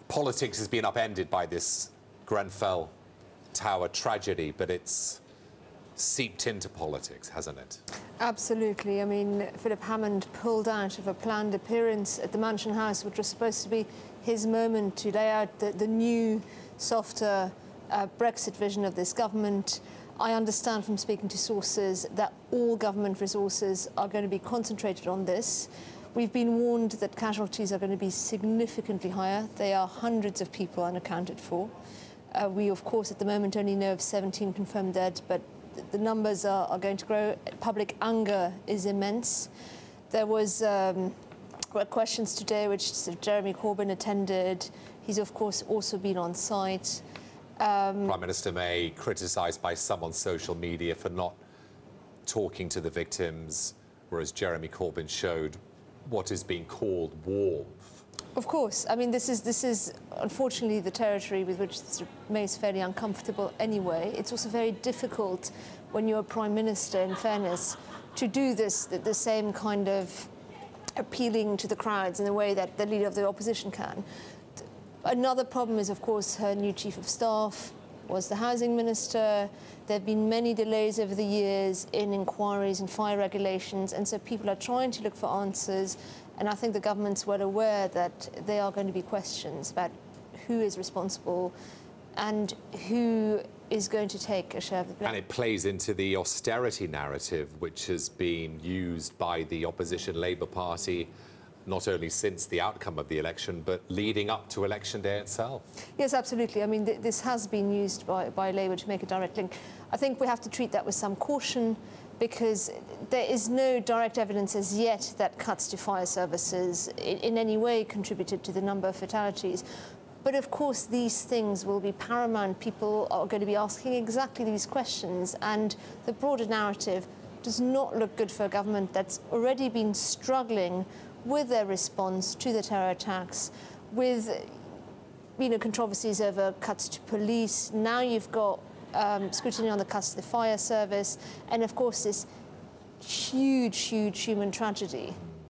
politics has been upended by this Grenfell Tower tragedy, but it's seeped into politics, hasn't it? Absolutely. I mean, Philip Hammond pulled out of a planned appearance at the Mansion House, which was supposed to be his moment to lay out the new, softer Brexit vision of this government. I understand from speaking to sources that all government resources are going to be concentrated on this. We've been warned that casualties are going to be significantly higher. They are hundreds of people unaccounted for. We, of course, at the moment only know of 17 confirmed dead, but the numbers are going to grow. Public anger is immense. There were questions today which Jeremy Corbyn attended. He's, of course, also been on site. Prime Minister May criticised by some on social media for not talking to the victims, whereas Jeremy Corbyn showed what is being called warmth. Of course. I mean, this is unfortunately the territory with which May is fairly uncomfortable anyway. It's also very difficult when you're a Prime Minister, in fairness, to do this, the same kind of appealing to the crowds in the way that the leader of the opposition can. Another problem is, of course, her new Chief of Staff was the Housing Minister. There have been many delays over the years in inquiries and fire regulations, and so people are trying to look for answers. And I think the government's well aware that there are going to be questions about who is responsible and who is going to take a share of the blame. And it plays into the austerity narrative, which has been used by the opposition Labour Party not only since the outcome of the election, but leading up to election day itself. Yes, absolutely. I mean, this has been used by Labour to make a direct link. I think we have to treat that with some caution, because there is no direct evidence as yet that cuts to fire services in any way contributed to the number of fatalities. But of course, these things will be paramount. People are going to be asking exactly these questions, and the broader narrative does not look good for a government that's already been struggling with their response to the terror attacks, with controversies over cuts to police. Now you've got scrutiny on the cuts to the fire service, and of course this huge human tragedy